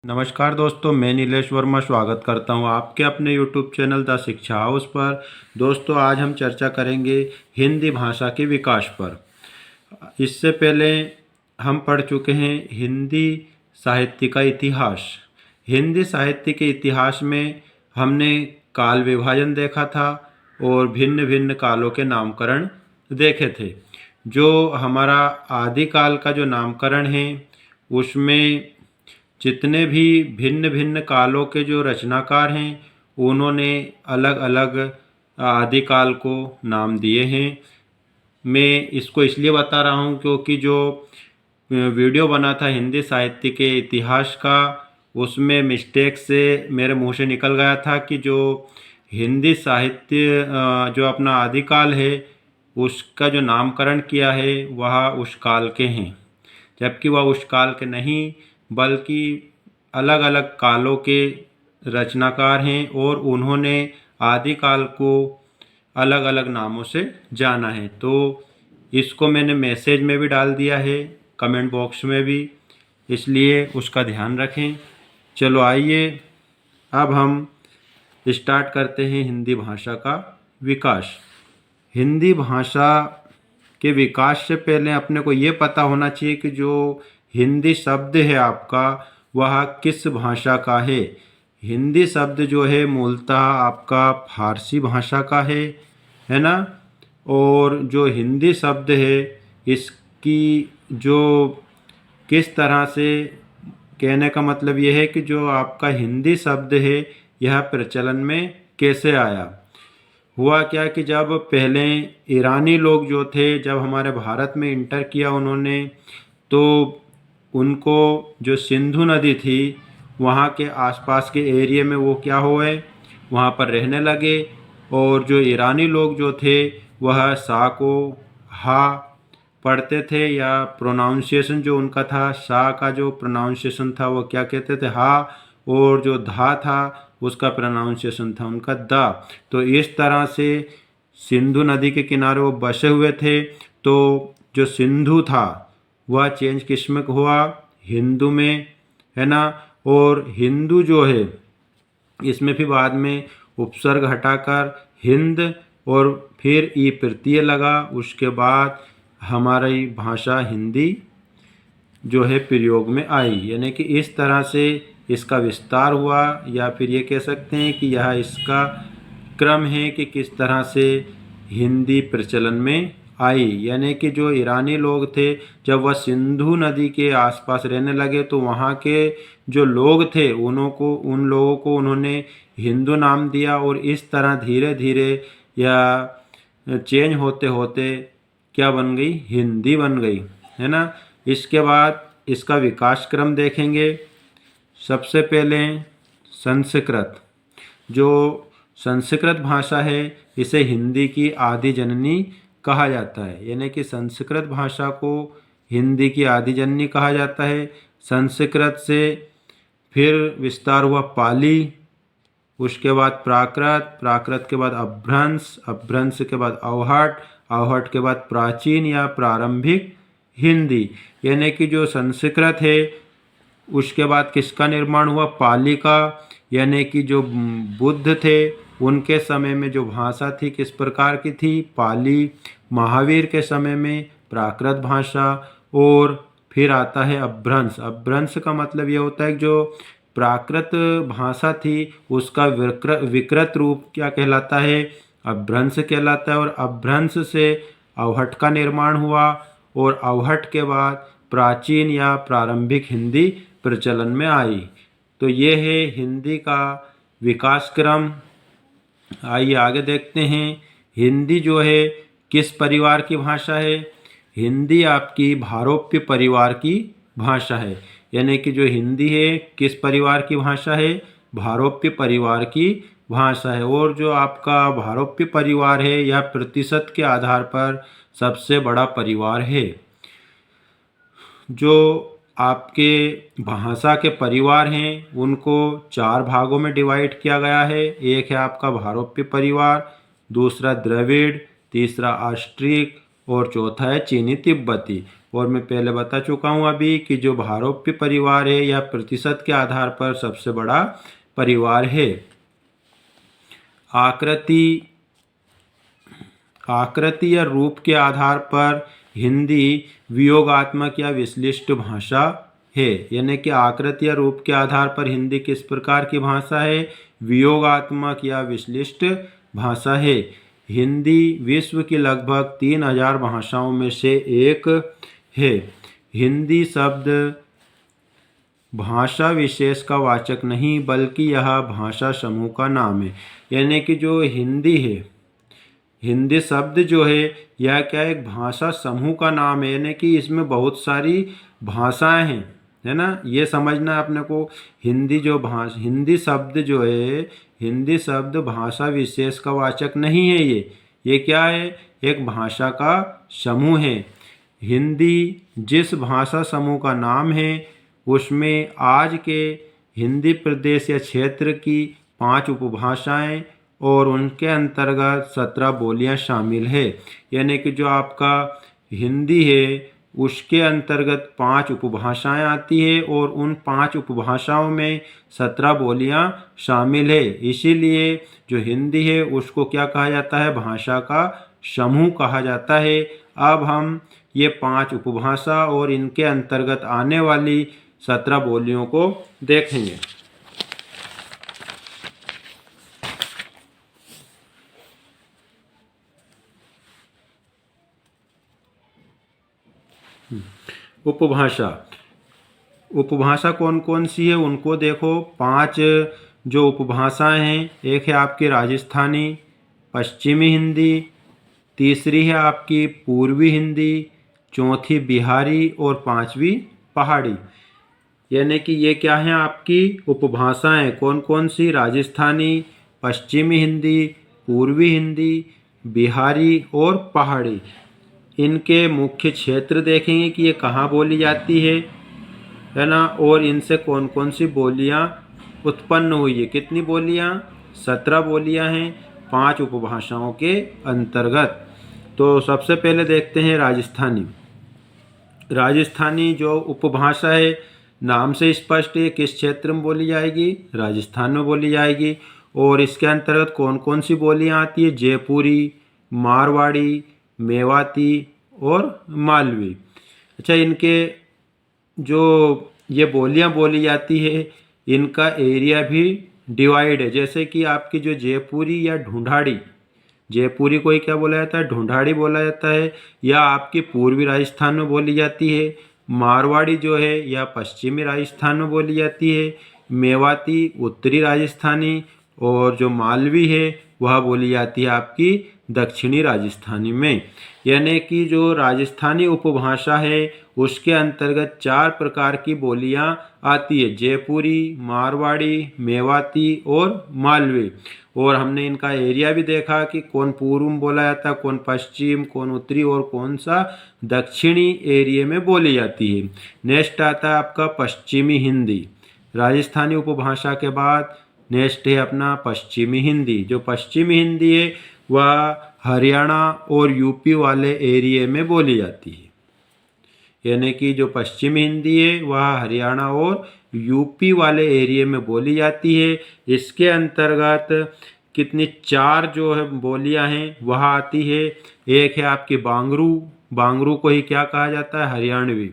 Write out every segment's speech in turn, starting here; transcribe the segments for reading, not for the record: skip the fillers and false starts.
नमस्कार दोस्तों, मैं नीलेश वर्मा स्वागत करता हूं आपके अपने YouTube चैनल द शिक्षा हाउस पर। दोस्तों, आज हम चर्चा करेंगे हिंदी भाषा के विकास पर। इससे पहले हम पढ़ चुके हैं हिंदी साहित्य का इतिहास। हिंदी साहित्य के इतिहास में हमने काल विभाजन देखा था और भिन्न भिन्न कालों के नामकरण देखे थे। जो हमारा आदिकाल का जो नामकरण है उसमें जितने भी भिन्न भिन्न कालों के जो रचनाकार हैं उन्होंने अलग अलग आदिकाल को नाम दिए हैं। मैं इसको इसलिए बता रहा हूँ क्योंकि जो वीडियो बना था हिंदी साहित्य के इतिहास का, उसमें मिस्टेक से मेरे मुंह से निकल गया था कि जो हिंदी साहित्य जो अपना आदिकाल है उसका जो नामकरण किया है वह उस काल के हैं, जबकि वह उस काल के नहीं बल्कि अलग अलग कालों के रचनाकार हैं और उन्होंने आदिकाल को अलग अलग नामों से जाना है। तो इसको मैंने मैसेज में भी डाल दिया है, कमेंट बॉक्स में भी, इसलिए उसका ध्यान रखें। चलो आइए अब हम स्टार्ट करते हैं हिंदी भाषा का विकास। हिंदी भाषा के विकास से पहले अपने को ये पता होना चाहिए कि जो हिंदी शब्द है आपका वह किस भाषा का है। हिंदी शब्द जो है मूलतः आपका फारसी भाषा का है ना। और जो हिंदी शब्द है इसकी जो किस तरह से कहने का मतलब यह है कि जो आपका हिंदी शब्द है यह प्रचलन में कैसे आया। हुआ क्या कि जब पहले ईरानी लोग जो थे, जब हमारे भारत में इंटर किया उन्होंने, तो उनको जो सिंधु नदी थी वहाँ के आसपास के एरिया में वो क्या हुए, वहाँ पर रहने लगे। और जो ईरानी लोग जो थे वह सा को हा पढ़ते थे, या प्रोनाउंसिएशन जो उनका था, सा का जो प्रोनाउंसिएशन था वो क्या कहते थे, हा, और जो धा था उसका प्रोनाउंसिएशन था उनका दा। तो इस तरह से सिंधु नदी के किनारे वो बसे हुए थे। तो जो सिंधु था वह चेंज किस में हुआ, हिंदू में, है ना। और हिंदू जो है इसमें फिर बाद में उपसर्ग हटाकर हिंद और फिर ई प्रत्यय लगा, उसके बाद हमारी भाषा हिंदी जो है प्रयोग में आई। यानी कि इस तरह से इसका विस्तार हुआ, या फिर ये कह सकते हैं कि यह इसका क्रम है कि किस तरह से हिंदी प्रचलन में आई। यानी कि जो ईरानी लोग थे जब वह सिंधु नदी के आसपास रहने लगे तो वहाँ के जो लोग थे उन लोगों को उन्होंने हिंदू नाम दिया, और इस तरह धीरे धीरे या चेंज होते होते क्या बन गई, हिंदी बन गई, है ना। इसके बाद इसका विकास क्रम देखेंगे। सबसे पहले संस्कृत, जो संस्कृत भाषा है इसे हिंदी की आदि जननी कहा जाता है। यानी कि संस्कृत भाषा को हिंदी की आदि जननी कहा जाता है। संस्कृत से फिर विस्तार हुआ पाली, उसके बाद प्राकृत, प्राकृत के बाद अपभ्रंश, अपभ्रंश के बाद अवहट, अवहट के बाद प्राचीन या प्रारंभिक हिंदी। यानी कि जो संस्कृत है उसके बाद किसका निर्माण हुआ, पाली का। यानी कि जो बुद्ध थे उनके समय में जो भाषा थी किस प्रकार की थी, पाली। महावीर के समय में प्राकृत भाषा। और फिर आता है अपभ्रंश। अपभ्रंश का मतलब ये होता है कि जो प्राकृत भाषा थी उसका विकृत रूप क्या कहलाता है, अपभ्रंश कहलाता है। और अपभ्रंश से अवहट का निर्माण हुआ, और अवहट के बाद प्राचीन या प्रारंभिक हिंदी प्रचलन में आई। तो ये है हिंदी का विकास क्रम। आइए आगे देखते हैं हिंदी जो है किस परिवार की भाषा है। हिंदी आपकी भारोप्य परिवार की भाषा है। यानी कि जो हिंदी है किस परिवार की भाषा है, भारोप्य परिवार की भाषा है। और जो आपका भारोप्य परिवार है यह प्रतिशत के आधार पर सबसे बड़ा परिवार है। जो आपके भाषा के परिवार हैं उनको 4 भागों में डिवाइड किया गया है। एक है आपका भारोप्य परिवार, दूसरा द्रविड़, तीसरा ऑस्ट्रिक और चौथा है चीनी तिब्बती। और मैं पहले बता चुका हूँ अभी कि जो भारोपी परिवार है या प्रतिशत के आधार पर सबसे बड़ा परिवार है। आकृति या रूप के आधार पर हिंदी वियोगात्मक या विश्लिष्ट भाषा है। यानी कि आकृति या रूप के आधार पर हिंदी किस प्रकार की भाषा है? वियोगात्मक या विश्लिष्ट भाषा है। हिंदी विश्व की लगभग 3000 भाषाओं में से एक है। हिंदी शब्द भाषा विशेष का वाचक नहीं बल्कि यह भाषा समूह का नाम है। यानी कि जो हिंदी है, हिंदी शब्द जो है यह क्या एक भाषा समूह का नाम है। यानी कि इसमें बहुत सारी भाषाएं हैं, है ना, ये समझना है अपने को। हिंदी शब्द जो है, हिंदी शब्द भाषा विशेष का वाचक नहीं है। ये क्या है? एक भाषा का समूह है। हिंदी जिस भाषा समूह का नाम है उसमें आज के हिंदी प्रदेश या क्षेत्र की 5 उपभाषाएं और उनके अंतर्गत 17 बोलियां शामिल है। यानी कि जो आपका हिंदी है उसके अंतर्गत 5 उपभाषाएं आती है और उन 5 उपभाषाओं में 17 बोलियां शामिल है। इसीलिए जो हिंदी है उसको क्या कहा जाता है? भाषा का समूह कहा जाता है। अब हम ये 5 उपभाषा और इनके अंतर्गत आने वाली 17 बोलियों को देखेंगे। उपभाषा कौन कौन सी है उनको देखो। 5 जो उपभाषाएं हैं, एक है आपकी राजस्थानी, पश्चिमी हिंदी, तीसरी है आपकी पूर्वी हिंदी, चौथी बिहारी और 5वीं पहाड़ी। यानी कि ये क्या है आपकी उपभाषाएं, कौन कौन सी? राजस्थानी, पश्चिमी हिंदी, पूर्वी हिंदी, बिहारी और पहाड़ी। इनके मुख्य क्षेत्र देखेंगे कि ये कहाँ बोली जाती है ना, और इनसे कौन कौन सी बोलियाँ उत्पन्न हुई है। कितनी बोलियाँ? 17 बोलियाँ हैं 5 उपभाषाओं के अंतर्गत। तो सबसे पहले देखते हैं राजस्थानी। राजस्थानी जो उपभाषा है नाम से स्पष्ट है किस क्षेत्र में बोली जाएगी? राजस्थान में बोली जाएगी। और इसके अंतर्गत कौन कौन सी बोलियां आती है? जयपुरी, मारवाड़ी, मेवाती और मालवी। अच्छा, इनके जो ये बोलियां बोली जाती है इनका एरिया भी डिवाइड है। जैसे कि आपकी जो जयपुरी या ढूंढाड़ी, जयपुरी को ही क्या बोला जाता है? ढूंढाड़ी बोला जाता है, या आपकी पूर्वी राजस्थान में बोली जाती है। मारवाड़ी जो है या पश्चिमी राजस्थान में बोली जाती है। मेवाती उत्तरी राजस्थानी, और जो मालवी है वह बोली जाती है आपकी दक्षिणी राजस्थानी में। यानी कि जो राजस्थानी उपभाषा है उसके अंतर्गत 4 प्रकार की बोलियां आती है: जयपुरी, मारवाड़ी, मेवाती और मालवी। और हमने इनका एरिया भी देखा कि कौन पूर्व में बोला जाता है, कौन पश्चिम, कौन उत्तरी और कौन सा दक्षिणी एरिया में बोली जाती है। नेक्स्ट आता है आपका पश्चिमी हिंदी। राजस्थानी उपभाषा के बाद नेक्स्ट है अपना पश्चिमी हिंदी। जो पश्चिमी हिंदी है वह हरियाणा और यूपी वाले एरिया में बोली जाती है। यानी कि जो पश्चिमी हिंदी है वह हरियाणा और यूपी वाले एरिया में बोली जाती है। इसके अंतर्गत कितनी 4 जो है बोलियां हैं वह आती है। एक है आपकी बांगरू। बांगरू को ही क्या कहा जाता है? हरियाणवी।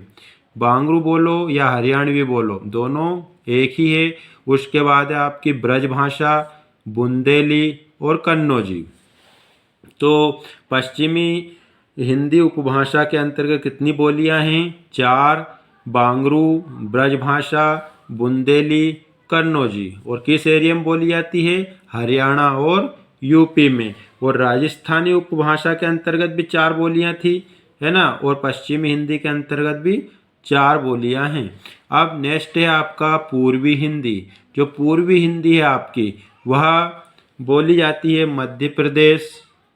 बांगरू बोलो या हरियाणवी बोलो, दोनों एक ही है। उसके बाद है आपकी ब्रज भाषा, बुंदेली और कन्नौजी। तो पश्चिमी हिंदी उपभाषा के अंतर्गत कितनी बोलियां हैं? 4। बांगरू, ब्रजभाषा, बुंदेली, कन्नौजी। और किस एरिया में बोली जाती है? हरियाणा और यूपी में। और राजस्थानी उपभाषा के अंतर्गत भी 4 बोलियां थी, है ना, और पश्चिमी हिंदी के अंतर्गत भी 4 बोलियां हैं। अब नेक्स्ट है आपका पूर्वी हिंदी। जो पूर्वी हिंदी है आपकी वह बोली जाती है Madhya Pradesh,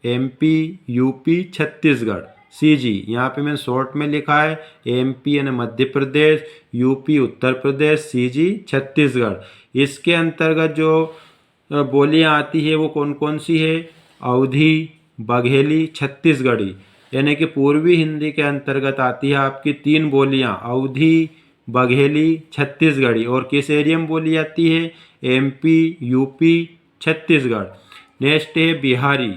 MP, UP, Chhattisgarh. CG यहाँ पे मैंने शॉर्ट में लिखा है, एमपी यानी मध्य प्रदेश, यूपी उत्तर प्रदेश, सीजी छत्तीसगढ़। इसके अंतर्गत जो बोलियां आती है वो कौन कौन सी है? अवधी, बघेली, छत्तीसगढ़ी। यानी कि पूर्वी हिंदी के अंतर्गत आती है आपकी 3 बोलियाँ, अवधी, बघेली, छत्तीसगढ़ी। और किस एरिया में बोली जाती है? MP, UP, Chhattisgarh. नेक्स्ट है बिहारी।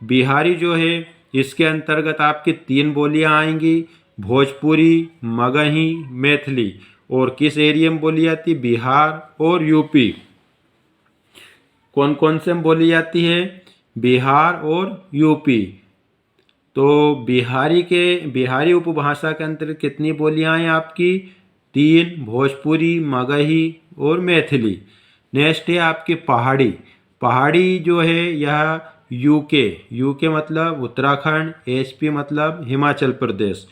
बिहारी जो है इसके अंतर्गत आपकी 3 बोलियां आएंगी, भोजपुरी, मगही, मैथिली। और किस एरिया में बोली जाती? बिहार और यूपी। कौन कौन से में बोली जाती है? बिहार और यूपी। तो बिहारी उपभाषा के अंतर्गत कितनी बोलियां हैं आपकी? 3, भोजपुरी, मगही और मैथिली। नेक्स्ट है आपकी पहाड़ी। पहाड़ी जो है यह यूके मतलब उत्तराखंड, एचपी मतलब हिमाचल प्रदेश,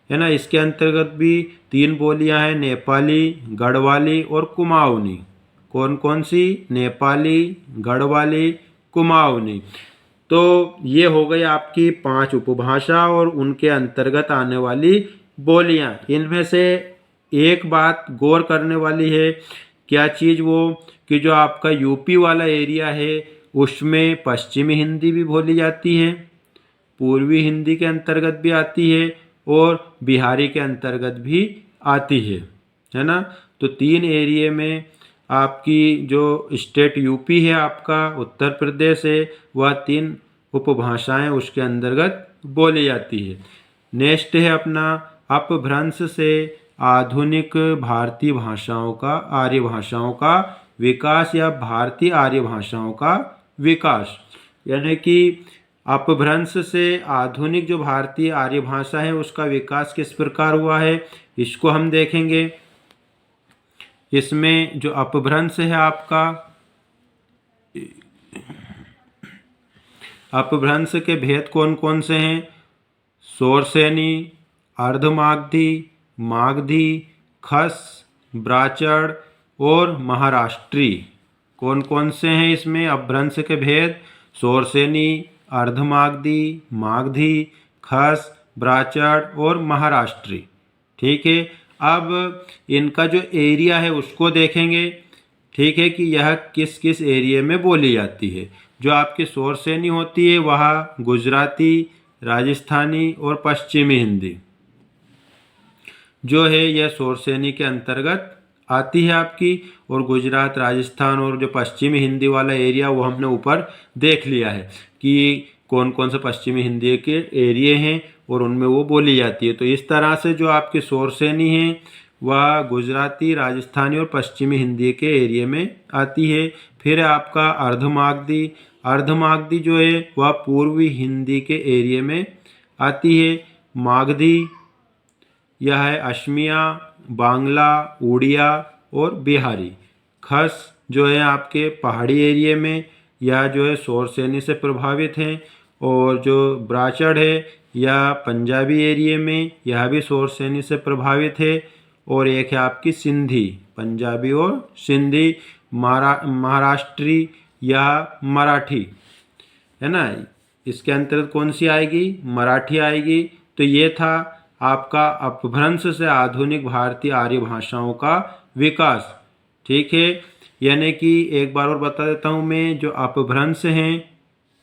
है ना। इसके अंतर्गत भी 3 बोलियां हैं, नेपाली, गढ़वाली और कुमाऊनी। कौन कौन सी? नेपाली, गढ़वाली, कुमाऊनी। तो ये हो गई आपकी 5 उपभाषा और उनके अंतर्गत आने वाली बोलियां। इनमें से एक बात गौर करने वाली है, क्या चीज़? वो कि जो आपका यूपी वाला एरिया है उसमें पश्चिमी हिंदी भी बोली जाती है, पूर्वी हिंदी के अंतर्गत भी आती है और बिहारी के अंतर्गत भी आती है ना। तो 3 एरिया में आपकी जो स्टेट यूपी है, आपका उत्तर प्रदेश है, वह 3 उपभाषाएं उसके अंतर्गत बोली जाती है। नेक्स्ट है अपना अपभ्रंश से आधुनिक भारतीय भाषाओं का, आर्य भाषाओं का विकास या भारतीय आर्य भाषाओं का विकास। यानी कि अपभ्रंश से आधुनिक जो भारतीय आर्य भाषा है उसका विकास किस प्रकार हुआ है, इसको हम देखेंगे। इसमें जो अपभ्रंश है आपका, अपभ्रंश के भेद कौन कौन से हैं? शोरसेनी, अर्धमागधी, मागधी, खस, ब्राचड़ और महाराष्ट्री। कौन कौन से हैं इसमें अपभ्रंश के भेद? शोरसेनी, अर्धमागधी, मागधी, खस, ब्राचड़ और महाराष्ट्री। ठीक है। अब इनका जो एरिया है उसको देखेंगे, ठीक है, कि यह किस किस एरिया में बोली जाती है। जो आपकी शोरसेनी होती है वह गुजराती, राजस्थानी और पश्चिमी हिंदी जो है यह शोरसेनी के अंतर्गत आती है आपकी। और गुजरात, राजस्थान और जो पश्चिमी हिंदी वाला एरिया वो हमने ऊपर देख लिया है कि कौन कौन से पश्चिमी हिंदी के एरिया हैं और उनमें वो बोली जाती है। तो इस तरह से जो आपकी शोरसेनी है वह गुजराती, राजस्थानी और पश्चिमी हिंदी के एरिया में आती है। फिर आपका अर्धमागधी। अर्धमागधी जो है वह पूर्वी हिंदी के एरिया में आती है। मागधी यह है असमिया, बांग्ला, उड़िया और बिहारी। खस जो है आपके पहाड़ी एरिया में, यह जो है शोरसेनी से प्रभावित हैं। और जो ब्राचड़ है यह पंजाबी एरिया में, यह भी शोरसेनी से प्रभावित है। और एक है आपकी सिंधी, पंजाबी और सिंधी, महाराष्ट्री या मराठी, है ना। इसके अंतर्गत कौन सी आएगी? मराठी आएगी। तो ये था आपका अपभ्रंश से आधुनिक भारतीय आर्य भाषाओं का विकास। ठीक है। यानी कि एक बार और बता देता हूँ मैं, जो अपभ्रंश हैं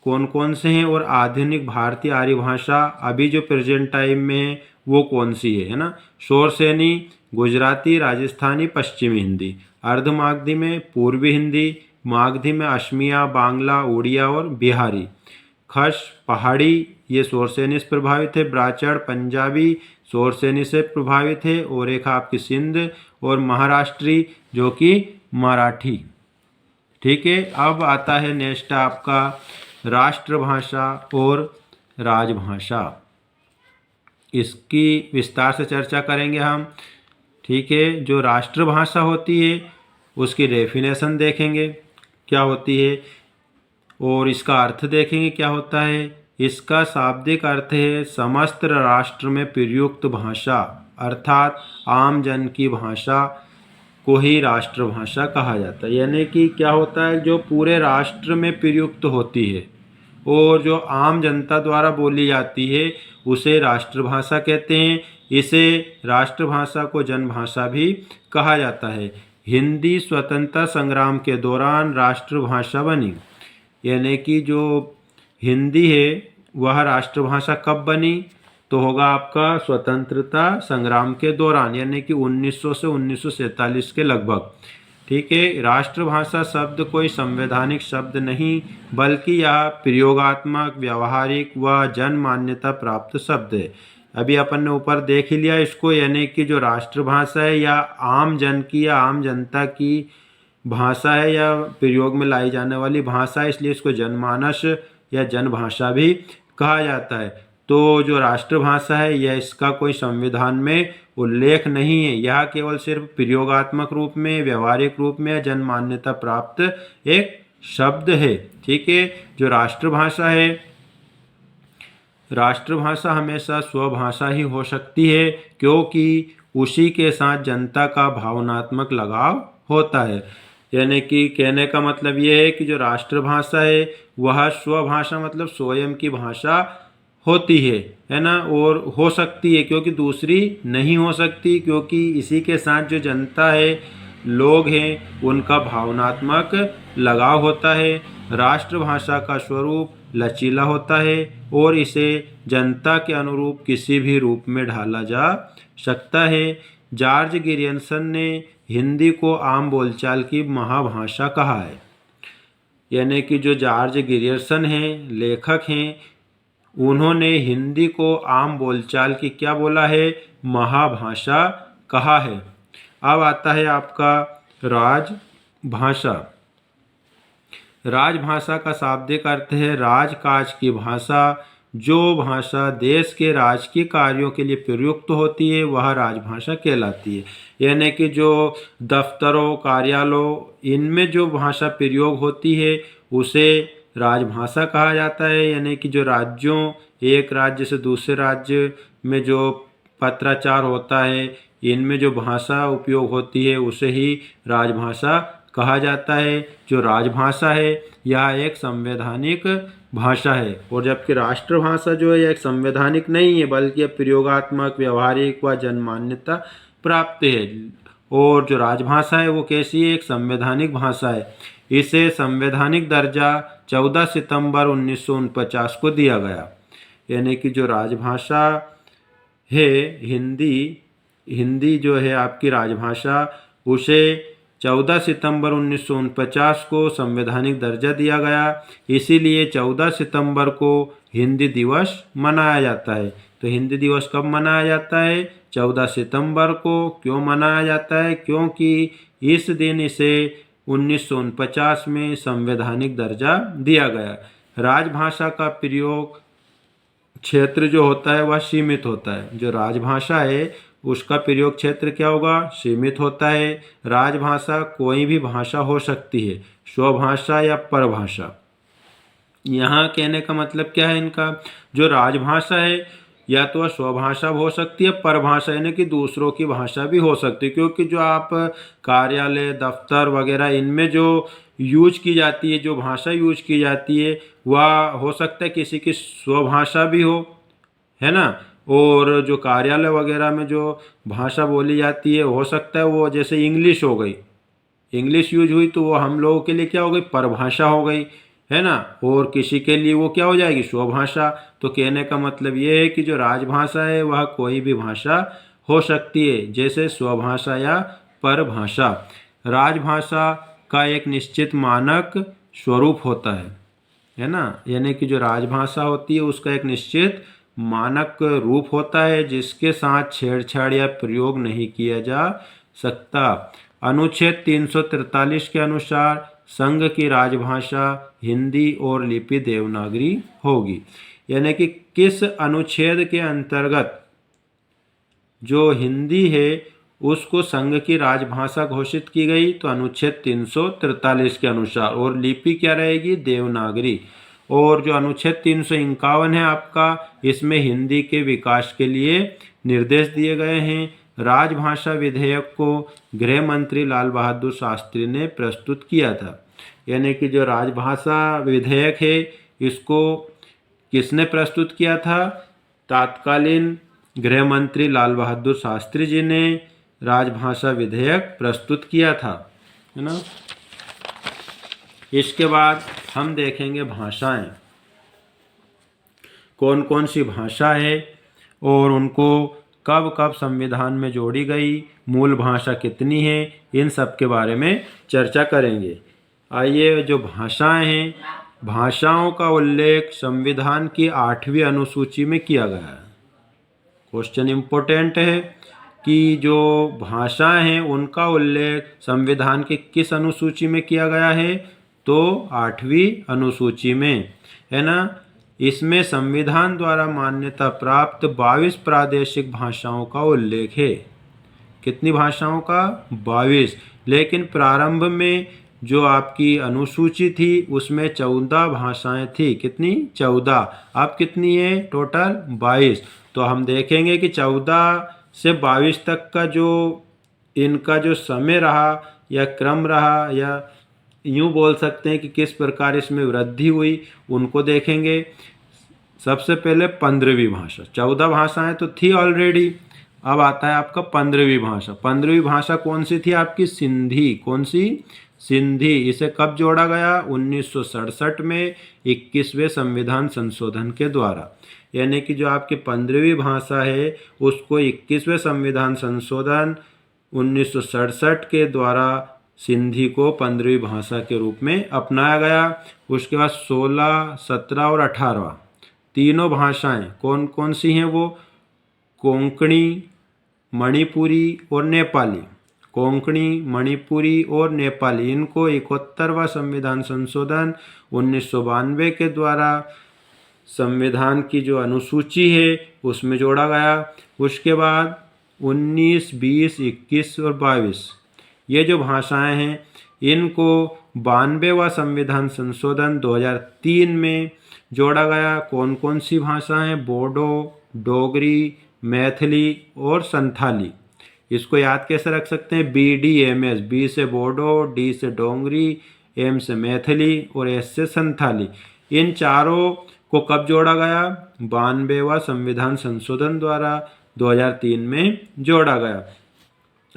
कौन कौन से हैं और आधुनिक भारतीय आर्य भाषा अभी जो प्रेजेंट टाइम में है वो कौन सी है ना। शोरसेनी गुजराती, राजस्थानी, पश्चिमी हिंदी। अर्धमागधी में पूर्वी हिंदी, मागधी में असमिया, बांग्ला, उड़िया और बिहारी। खस पहाड़ी ये शोरसेनी से प्रभावित है। ब्राचड़ पंजाबी शोरसेनी से प्रभावित है। और एक आपकी सिंध और महाराष्ट्री जो कि मराठी। ठीक है। अब आता है नेक्स्ट आपका राष्ट्रभाषा और राजभाषा। इसकी विस्तार से चर्चा करेंगे हम। ठीक है। जो राष्ट्रभाषा होती है उसकी डेफिनेशन देखेंगे क्या होती है और इसका अर्थ देखेंगे क्या होता है। इसका शाब्दिक अर्थ है समस्त राष्ट्र में प्रयुक्त भाषा, अर्थात आम जन की भाषा को ही राष्ट्रभाषा कहा जाता है। यानी कि क्या होता है, जो पूरे राष्ट्र में प्रयुक्त होती है और जो आम जनता द्वारा बोली जाती है उसे राष्ट्रभाषा कहते हैं। इसे राष्ट्रभाषा को जनभाषा भी कहा जाता है। हिंदी स्वतंत्रता संग्राम के दौरान राष्ट्रभाषा बनी। यानी कि जो हिंदी है वह राष्ट्रभाषा कब बनी? तो होगा आपका स्वतंत्रता संग्राम के दौरान, यानी कि 1900 से 1947 के लगभग। ठीक है। राष्ट्रभाषा शब्द कोई संवैधानिक शब्द नहीं, बल्कि यह प्रयोगात्मक, व्यावहारिक व जन मान्यता प्राप्त शब्द है। अभी अपन ने ऊपर देख ही लिया इसको, यानी कि जो राष्ट्रभाषा है या आम जन की या आम जनता की भाषा है या प्रयोग में लाई जाने वाली भाषा है, इसलिए इसको जनमानस या जनभाषा भी कहा जाता है। तो जो राष्ट्रभाषा है यह इसका कोई संविधान में उल्लेख नहीं है, यह केवल सिर्फ प्रयोगात्मक रूप में, व्यवहारिक रूप में जन मान्यता प्राप्त एक शब्द है। ठीक है। जो राष्ट्रभाषा है, राष्ट्रभाषा हमेशा स्वभाषा ही हो सकती है, क्योंकि उसी के साथ जनता का भावनात्मक लगाव होता है। यानी कि कहने का मतलब ये है कि जो राष्ट्रभाषा है वह स्वभाषा मतलब स्वयं की भाषा होती है ना, और हो सकती है, क्योंकि दूसरी नहीं हो सकती, क्योंकि इसी के साथ जो जनता है, लोग हैं, उनका भावनात्मक लगाव होता है। राष्ट्रभाषा का स्वरूप लचीला होता है और इसे जनता के अनुरूप किसी भी रूप में ढाला जा सकता है। जॉर्ज गिरियर्सन ने हिंदी को आम बोलचाल की महाभाषा कहा है। यानी कि जो जॉर्ज गिरियर्सन हैं, लेखक हैं, उन्होंने हिंदी को आम बोलचाल की क्या बोला है? महाभाषा कहा है। अब आता है आपका राजभाषा। राजभाषा का शाब्दिक अर्थ है राजकाज की भाषा। जो भाषा देश के राजकीय कार्यों के लिए प्रयुक्त होती है वह राजभाषा कहलाती है। यानी कि जो दफ्तरों, कार्यालयों, इनमें जो भाषा प्रयोग होती है उसे राजभाषा कहा जाता है। यानी कि जो राज्यों, एक राज्य से दूसरे राज्य में जो पत्राचार होता है, इनमें जो भाषा उपयोग होती है उसे ही राजभाषा कहा जाता है। जो राजभाषा है यह एक संवैधानिक भाषा है, और जबकि राष्ट्रभाषा जो है यह एक संवैधानिक नहीं है, बल्कि प्रयोगात्मक, व्यवहारिक व जनमान्यता प्राप्त है। और जो राजभाषा है वो कैसी है? एक संवैधानिक भाषा है। इसे संवैधानिक दर्जा 14 सितंबर 1949 को दिया गया। यानी कि जो राजभाषा है हिंदी जो है आपकी राजभाषा, उसे 14 सितंबर 1949 को संवैधानिक दर्जा दिया गया। इसीलिए 14 सितंबर को हिंदी दिवस मनाया जाता है। तो हिंदी दिवस कब मनाया जाता है? 14 सितंबर को। क्यों मनाया जाता है? क्योंकि इस दिन इसे 1949 में संवैधानिक दर्जा दिया गया। राजभाषा का प्रयोग क्षेत्र जो होता है वह सीमित होता है। जो राजभाषा है उसका प्रयोग क्षेत्र क्या होगा? सीमित होता है। राजभाषा कोई भी भाषा हो सकती है, स्वभाषा या परभाषा। यहाँ कहने का मतलब क्या है इनका? जो राजभाषा है या तो स्वभाषा हो सकती है, परभाषा यानी कि दूसरों की भाषा भी हो सकती है, क्योंकि जो आप कार्यालय, दफ्तर वगैरह इनमें जो यूज की जाती है, जो भाषा यूज की जाती है, वह हो सकता है किसी की स्वभाषा भी है ना। और जो कार्यालय वगैरह में जो भाषा बोली जाती है, हो सकता है वो जैसे इंग्लिश हो गई, इंग्लिश यूज हुई तो वो हम लोगों के लिए क्या हो गई? परभाषा हो गई, है ना। और किसी के लिए वो क्या हो जाएगी? स्वभाषा। तो कहने का मतलब ये है कि जो राजभाषा है वह कोई भी भाषा हो सकती है, जैसे स्वभाषा या परभाषा। राजभाषा का एक निश्चित मानक स्वरूप होता है ना। यानी कि जो राजभाषा होती है उसका एक निश्चित मानक रूप होता है, जिसके साथ छेड़छाड़ या प्रयोग नहीं किया जा सकता। अनुच्छेद 343 के अनुसार संघ की राजभाषा हिंदी और लिपि देवनागरी होगी। यानी कि किस अनुच्छेद के अंतर्गत जो हिंदी है उसको संघ की राजभाषा घोषित की गई? तो अनुच्छेद 343 के अनुसार। और लिपि क्या रहेगी? देवनागरी। और जो अनुच्छेद 351 है आपका, इसमें हिंदी के विकास के लिए निर्देश दिए गए हैं। राजभाषा विधेयक को गृह मंत्री लाल बहादुर शास्त्री ने प्रस्तुत किया था। यानी कि जो राजभाषा विधेयक है इसको किसने प्रस्तुत किया था? तत्कालीन गृह मंत्री लाल बहादुर शास्त्री जी ने राजभाषा विधेयक प्रस्तुत किया था, है ना। इसके बाद हम देखेंगे भाषाएं। कौन कौन सी भाषा है और उनको कब कब संविधान में जोड़ी गई, मूल भाषा कितनी है, इन सब के बारे में चर्चा करेंगे। आइए, जो भाषाएं हैं, भाषाओं का उल्लेख संविधान की 8वीं अनुसूची में किया गया है। क्वेश्चन इम्पोर्टेंट है कि जो भाषाएं हैं उनका उल्लेख संविधान की किस अनुसूची में किया गया है, तो 8वीं अनुसूची में, है ना। इसमें संविधान द्वारा मान्यता प्राप्त 22 प्रादेशिक भाषाओं का उल्लेख है। कितनी भाषाओं का? 22। लेकिन प्रारंभ में जो आपकी अनुसूची थी उसमें 14 भाषाएं थी। कितनी? 14। अब कितनी है टोटल? 22। तो हम देखेंगे कि 14 से 22 तक का जो इनका जो समय रहा या क्रम रहा, या यूँ बोल सकते हैं कि किस प्रकार इसमें वृद्धि हुई, उनको देखेंगे। सबसे पहले 15वीं भाषा। 14 भाषाएं तो थी ऑलरेडी, अब आता है आपका 15वीं भाषा। 15वीं भाषा कौन सी थी आपकी? सिंधी। कौन सी? सिंधी। इसे कब जोड़ा गया? 1967 में 21वें संविधान संशोधन के द्वारा। यानी कि जो आपकी 15वीं भाषा है उसको 21वें संविधान संशोधन 1967 के द्वारा सिंधी को 15वीं भाषा के रूप में अपनाया गया। उसके बाद 16, 17 और 18 तीनों भाषाएं कौन कौन सी हैं? वो कोंकणी, मणिपुरी और नेपाली। कोंकणी, मणिपुरी और नेपाली, इनको 71वां संविधान संशोधन 1992 के द्वारा संविधान की जो अनुसूची है उसमें जोड़ा गया। उसके बाद 19, 20, 21 और 22 ये जो भाषाएं हैं इनको 92वां संविधान संशोधन 2003 में जोड़ा गया। कौन कौन सी भाषाएं? बोडो, डोगरी, मैथिली और संथाली। इसको याद कैसे रख सकते हैं? BDMS। बी से बोडो, डी से डोगरी, एम से मैथिली और एस से संथाली। इन चारों को कब जोड़ा गया? 92वां संविधान संशोधन द्वारा 2003 में जोड़ा गया।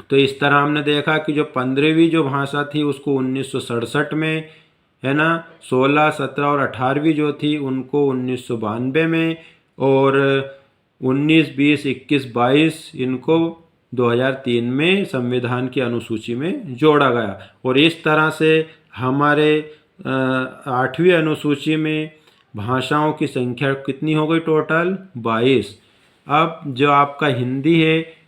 तो इस तरह हमने देखा कि जो 15वीं जो भाषा थी उसको 1967 में, है ना, 16, 17 और 18वीं जो थी उनको 1992 में, और 19, 20, 21, 22 इनको 2003 में संविधान की अनुसूची में जोड़ा गया। और इस तरह से हमारे 8वीं अनुसूची में भाषाओं की संख्या कितनी हो गई? टोटल 22। अब जो आपका हिंदी है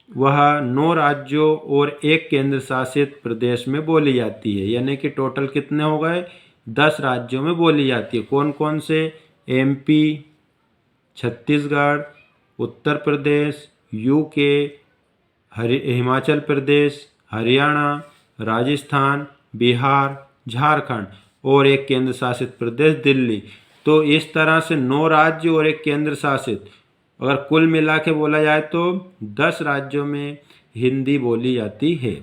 वह 9 राज्यों और 1 केंद्र शासित प्रदेश में बोली जाती है। यानी कि टोटल कितने हो गए? 10 राज्यों में बोली जाती है। कौन कौन से? MP, छत्तीसगढ़, उत्तर प्रदेश, UK, हिमाचल प्रदेश, हरियाणा, राजस्थान, बिहार, झारखंड और 1 केंद्र शासित प्रदेश दिल्ली। तो इस तरह से 9 राज्य और 1 केंद्र शासित, अगर कुल मिला के बोला जाए तो 10 राज्यों में हिंदी बोली जाती है।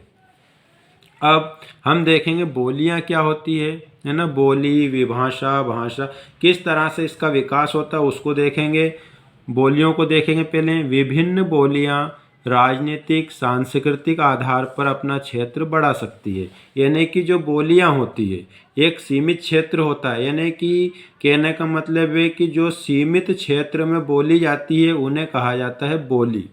अब हम देखेंगे बोलियां क्या होती है ना। बोली, विभाषा, भाषा, किस तरह से इसका विकास होता है उसको देखेंगे। बोलियों को देखेंगे पहले। विभिन्न बोलियां राजनीतिक, सांस्कृतिक आधार पर अपना क्षेत्र बढ़ा सकती है। यानी कि जो बोलियां होती है एक सीमित क्षेत्र होता है। यानी कि कहने का मतलब है कि जो सीमित क्षेत्र में बोली जाती है उन्हें कहा जाता है बोली।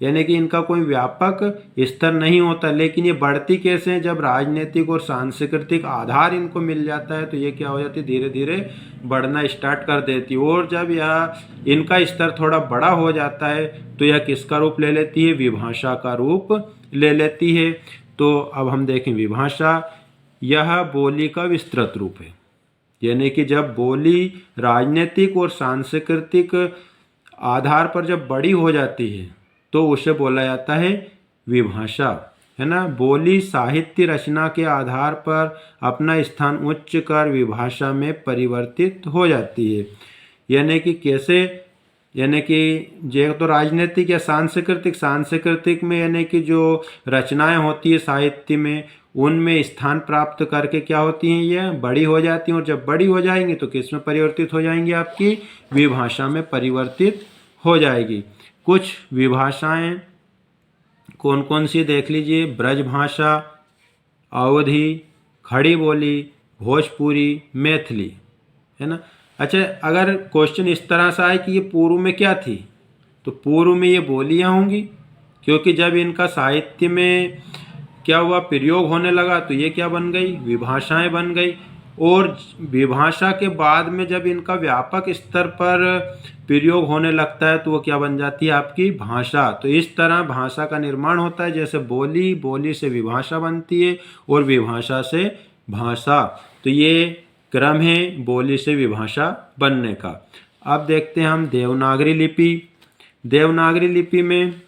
यानी कि इनका कोई व्यापक स्तर नहीं होता। लेकिन ये बढ़ती कैसे हैं? जब राजनीतिक और सांस्कृतिक आधार इनको मिल जाता है तो ये क्या हो जाती है? धीरे धीरे बढ़ना स्टार्ट कर देती है। और जब यह इनका स्तर थोड़ा बड़ा हो जाता है तो यह किसका रूप ले लेती है? विभाषा का रूप ले लेती है। तो अब हम देखें विभाषा, यह बोली का विस्तृत रूप है। यानी कि जब बोली राजनीतिक और सांस्कृतिक आधार पर जब बड़ी हो जाती है तो उसे बोला जाता है विभाषा, है ना। बोली साहित्य रचना के आधार पर अपना स्थान उच्च कर विभाषा में परिवर्तित हो जाती है। यानी कि कैसे? यानी कि जो तो राजनीतिक या सांस्कृतिक में यानी कि जो रचनाएं होती है साहित्य में उनमें स्थान प्राप्त करके क्या होती हैं? ये बड़ी हो जाती हैं। और जब बड़ी हो जाएंगी तो किस में परिवर्तित हो जाएंगी? आपकी विभाषा में परिवर्तित हो जाएगी। कुछ विभाषाएं कौन कौन सी देख लीजिए। ब्रजभाषा, अवधी, खड़ी बोली, भोजपुरी, मैथिली, है ना। अच्छा, अगर क्वेश्चन इस तरह से आए कि ये पूर्व में क्या थी, तो पूर्व में ये बोलियां होंगी, क्योंकि जब इनका साहित्य में क्या हुआ, प्रयोग होने लगा, तो ये क्या बन गई, विभाषाएं बन गई। और विभाषा के बाद में जब इनका व्यापक स्तर पर प्रयोग होने लगता है तो वो क्या बन जाती है, आपकी भाषा। तो इस तरह भाषा का निर्माण होता है, जैसे बोली, बोली से विभाषा बनती है और विभाषा से भाषा। तो ये क्रम है बोली से विभाषा बनने का। अब देखते हैं हम देवनागरी लिपि। देवनागरी लिपि में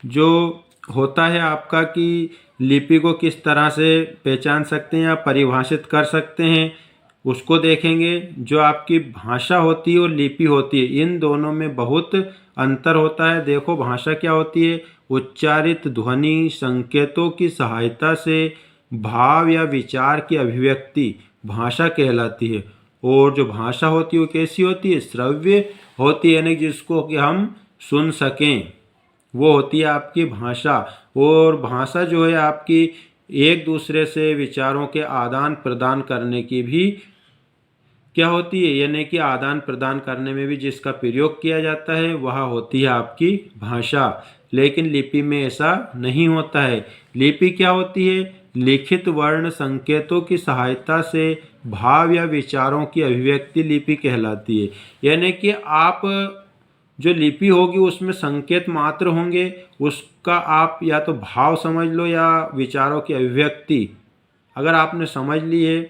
जो होता है आपका कि लिपि को किस तरह से पहचान सकते हैं या परिभाषित कर सकते हैं, उसको देखेंगे। जो आपकी भाषा होती है और लिपि होती है, इन दोनों में बहुत अंतर होता है। देखो, भाषा क्या होती है, उच्चारित ध्वनि संकेतों की सहायता से भाव या विचार की अभिव्यक्ति भाषा कहलाती है। और जो भाषा होती है वो कैसी होती है, श्रव्य होती है, यानी जिसको कि हम सुन सकें, वो होती है आपकी भाषा। और भाषा जो है आपकी एक दूसरे से विचारों के आदान प्रदान करने की भी क्या होती है, यानी कि आदान प्रदान करने में भी जिसका प्रयोग किया जाता है वह होती है आपकी भाषा। लेकिन लिपि में ऐसा नहीं होता है। लिपि क्या होती है, लिखित वर्ण संकेतों की सहायता से भाव या विचारों की अभिव्यक्ति लिपि कहलाती है। यानी कि आप जो लिपि होगी उसमें संकेत मात्र होंगे, उसका आप या तो भाव समझ लो या विचारों की अभिव्यक्ति अगर आपने समझ ली है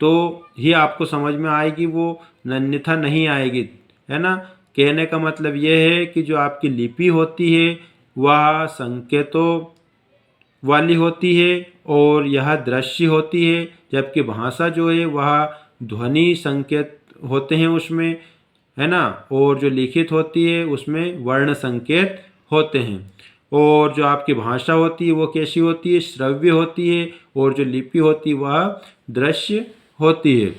तो ही आपको समझ में आएगी, वो अन्यथा नहीं आएगी, है ना। कहने का मतलब ये है कि जो आपकी लिपि होती है वह संकेतों वाली होती है और यह दृश्य होती है, जबकि भाषा जो है वह ध्वनि संकेत होते हैं उसमें, है ना। और जो लिखित होती है उसमें वर्ण संकेत होते हैं। और जो आपकी भाषा होती है वो कैसी होती है, श्रव्य होती है, और जो लिपि होती है वह दृश्य होती है।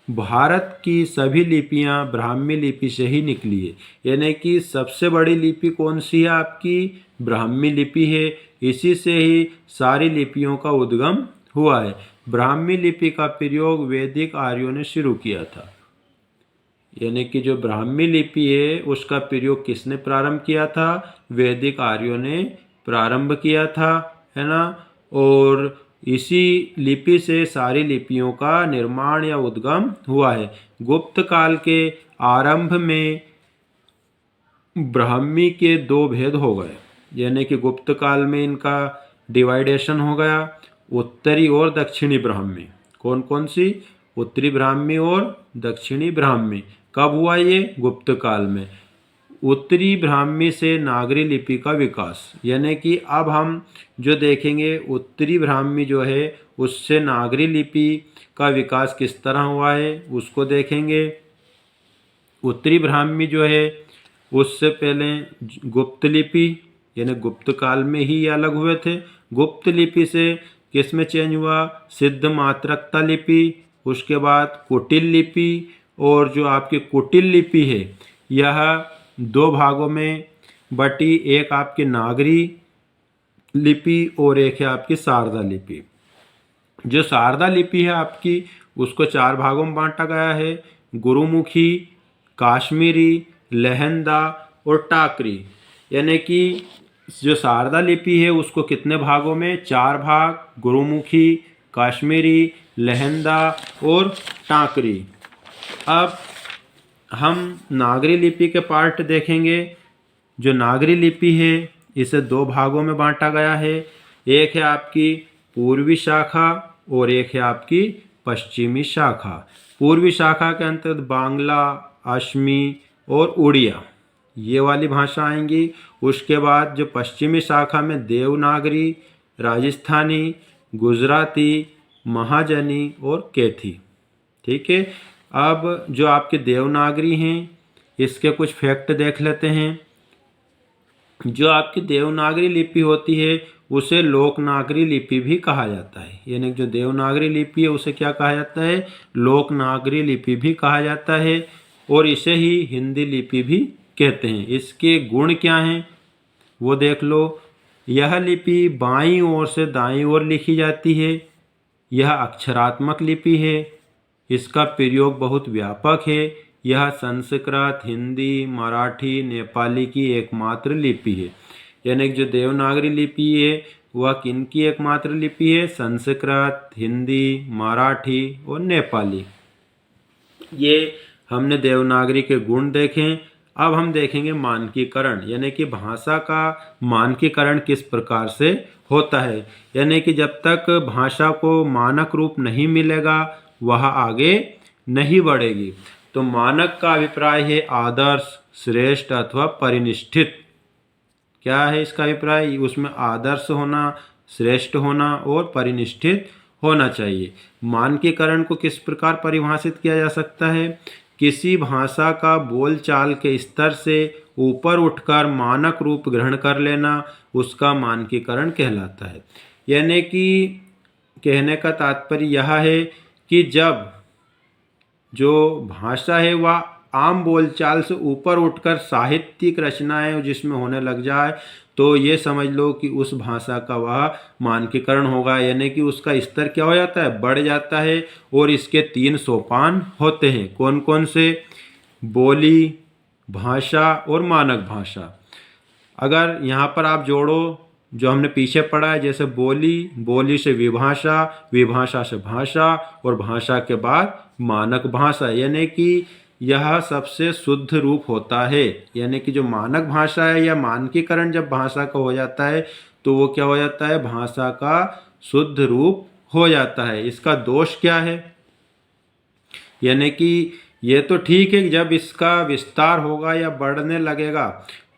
भारत की सभी लिपियां ब्राह्मी लिपि से ही निकली है, यानी कि सबसे बड़ी लिपि कौन सी है, आपकी ब्राह्मी लिपि है। इसी से ही सारी लिपियों का उद्गम हुआ है। ब्राह्मी लिपि का प्रयोग वैदिक आर्यों ने शुरू किया था। यानी कि जो ब्राह्मी लिपि है उसका प्रयोग किसने प्रारंभ किया था, वैदिक आर्यों ने प्रारंभ किया था, है ना। और इसी लिपि से सारी लिपियों का निर्माण या उद्गम हुआ है। गुप्त काल के आरंभ में ब्राह्मी के दो भेद हो गए, यानी कि गुप्त काल में इनका डिवाइडेशन हो गया, उत्तरी और दक्षिणी ब्राह्मी। कौन कौन सी, उत्तरी ब्राह्मी और दक्षिणी ब्राह्मी। कब हुआ ये, गुप्त काल में। उत्तरी ब्राह्मी से नागरी लिपि का विकास, यानी कि अब हम जो देखेंगे उत्तरी ब्राह्मी जो है उससे नागरी लिपि का विकास किस तरह हुआ है उसको देखेंगे। उत्तरी ब्राह्मी जो है उससे पहले गुप्त लिपि, यानी गुप्त काल में ही ये अलग हुए थे। गुप्त लिपि से किस में चेंज हुआ, सिद्ध मात्रकता लिपि, उसके बाद कुटिल लिपि। और जो आपकी कुटिल लिपि है यह दो भागों में बटी, एक आपकी नागरी लिपि और एक है आपकी शारदा लिपि। जो शारदा लिपि है आपकी उसको चार भागों में बांटा गया है, गुरुमुखी, काश्मीरी, लहंदा और टाकरी। यानी कि जो शारदा लिपि है उसको कितने भागों में, चार भाग, गुरुमुखी, काश्मीरी, लहंदा और टाकरी। अब हम नागरी लिपि के पार्ट देखेंगे। जो नागरी लिपि है इसे दो भागों में बांटा गया है, एक है आपकी पूर्वी शाखा और एक है आपकी पश्चिमी शाखा। पूर्वी शाखा के अंतर्गत बांग्ला, असमी और उड़िया ये वाली भाषा आएंगी। उसके बाद जो पश्चिमी शाखा में देवनागरी, राजस्थानी, गुजराती, महाजनी और कैथी। ठीक है। अब जो आपके देवनागरी हैं इसके कुछ फैक्ट देख लेते हैं। जो आपकी देवनागरी लिपि होती है उसे लोकनागरी लिपि भी कहा जाता है, यानी जो देवनागरी लिपि है उसे क्या कहा जाता है, लोकनागरी लिपि भी कहा जाता है। और इसे ही हिंदी लिपि भी कहते हैं। इसके गुण क्या हैं वो देख लो। यह लिपि बाईं ओर से दाईं ओर लिखी जाती है, यह अक्षरात्मक लिपि है, इसका प्रयोग बहुत व्यापक है। यह संस्कृत, हिंदी, मराठी, नेपाली की एकमात्र लिपि है। यानी कि जो देवनागरी लिपि है वह किनकी एकमात्र लिपि है? संस्कृत, हिंदी, मराठी और नेपाली। ये हमने देवनागरी के गुण देखें। अब हम देखेंगे मानकीकरण, यानी कि भाषा का मानकीकरण किस प्रकार से होता है। यानी कि जब तक भाषा को मानक रूप नहीं मिलेगा वह आगे नहीं बढ़ेगी। तो मानक का अभिप्राय है आदर्श, श्रेष्ठ अथवा परिनिष्ठित। क्या है इसका अभिप्राय? उसमें आदर्श होना, श्रेष्ठ होना और परिनिष्ठित होना चाहिए। मानकीकरण को किस प्रकार परिभाषित किया जा सकता है? किसी भाषा का बोलचाल के स्तर से ऊपर उठकर मानक रूप ग्रहण कर लेना उसका मानकीकरण कहलाता है। यानी कि कहने का तात्पर्य यह है कि जब जो भाषा है वह आम बोलचाल से ऊपर उठकर साहित्यिक रचनाएं जिसमें होने लग जाए तो ये समझ लो कि उस भाषा का वह मानकीकरण होगा। यानी कि उसका स्तर क्या हो जाता है? बढ़ जाता है। और इसके 3 सोपान होते हैं। कौन कौन से? बोली, भाषा और मानक भाषा। अगर यहाँ पर आप जोड़ो जो हमने पीछे पढ़ा है, जैसे बोली, बोली से विभाषा, विभाषा से भाषा और भाषा के बाद मानक भाषा, यानी कि यह सबसे शुद्ध रूप होता है। यानी कि जो मानक भाषा है या मानकीकरण जब भाषा का हो जाता है तो वो क्या हो जाता है? भाषा का शुद्ध रूप हो जाता है। इसका दोष क्या है? यानी कि ये तो ठीक है जब इसका विस्तार होगा या बढ़ने लगेगा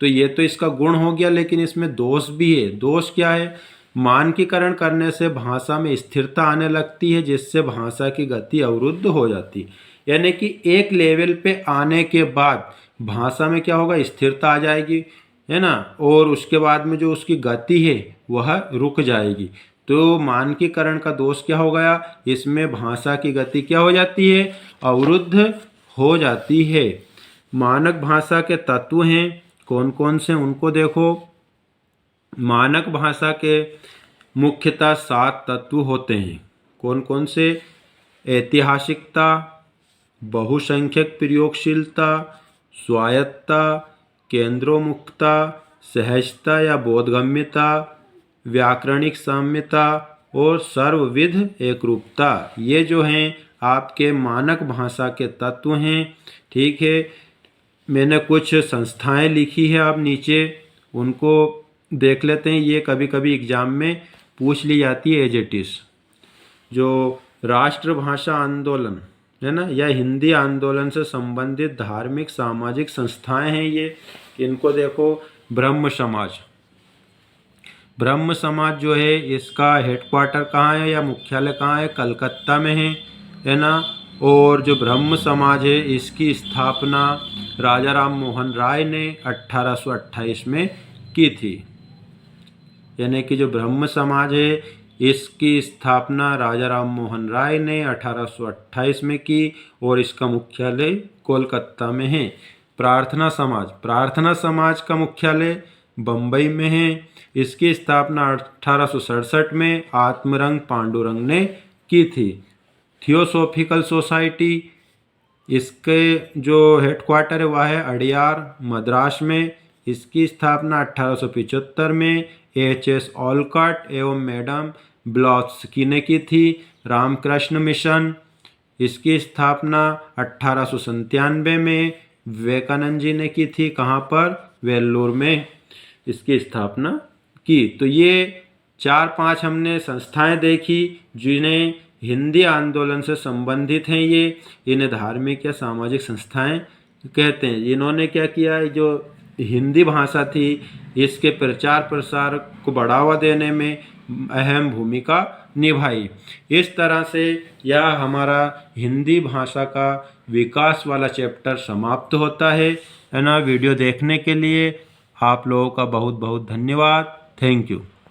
तो ये तो इसका गुण हो गया, लेकिन इसमें दोष भी है। दोष क्या है? मानकीकरण करने से भाषा में स्थिरता आने लगती है जिससे भाषा की गति अवरुद्ध हो जाती है। यानी कि एक लेवल पे आने के बाद भाषा में क्या होगा? स्थिरता आ जाएगी, है ना। और उसके बाद में जो उसकी गति है वह रुक जाएगी। तो मानकीकरण का दोष क्या हो गया? इसमें भाषा की गति क्या हो जाती है? अवरुद्ध हो जाती है। मानक भाषा के तत्व हैं कौन कौन से उनको देखो। मानक भाषा के मुख्यतः 7 तत्व होते हैं। कौन कौन से? ऐतिहासिकता, बहुसंख्यक प्रयोगशीलता, स्वायत्तता, केंद्रोन्मुखता, सहजता या बोधगम्यता, व्याकरणिक साम्यता और सर्वविध एकरूपता। ये जो हैं आपके मानक भाषा के तत्व हैं। ठीक है, मैंने कुछ संस्थाएं लिखी है आप नीचे उनको देख लेते हैं। ये कभी कभी एग्जाम में पूछ ली जाती है एज इट इज। जो राष्ट्रभाषा आंदोलन है ना या हिंदी आंदोलन से संबंधित धार्मिक सामाजिक संस्थाएं हैं ये, इनको देखो। ब्रह्म समाज, ब्रह्म समाज जो है इसका हेडक्वार्टर कहाँ है या मुख्यालय कहाँ है? कलकत्ता में है ना। और जो ब्रह्म समाज है इसकी स्थापना राजा राम मोहन राय ने 1828 में की थी। यानी कि जो ब्रह्म समाज है इसकी स्थापना राजा राम मोहन राय ने 1828 में की और इसका मुख्यालय कोलकाता में है। प्रार्थना समाज, प्रार्थना समाज का मुख्यालय बम्बई में है। इसकी स्थापना 1867 में आत्मरंग पांडुरंग ने की थी। थियोसॉफिकल सोसाइटी, इसके जो हेडक्वार्टर है वह है अडियार मद्रास में। इसकी स्थापना 1875 में H.S. ओलकॉट एवं मैडम ब्लॉत्स्की ने की थी। रामकृष्ण मिशन, इसकी स्थापना 1897 में विवेकानंद जी ने की थी। कहाँ पर? वेल्लोर में इसकी स्थापना की। तो ये 4-5 हमने संस्थाएं देखी जिन्हें हिंदी आंदोलन से संबंधित हैं। ये इन्हें धार्मिक या सामाजिक संस्थाएं कहते हैं। इन्होंने क्या किया है? जो हिंदी भाषा थी इसके प्रचार प्रसार को बढ़ावा देने में अहम भूमिका निभाई। इस तरह से यह हमारा हिंदी भाषा का विकास वाला चैप्टर समाप्त होता है ना। वीडियो देखने के लिए आप लोगों का बहुत बहुत धन्यवाद। Thank you.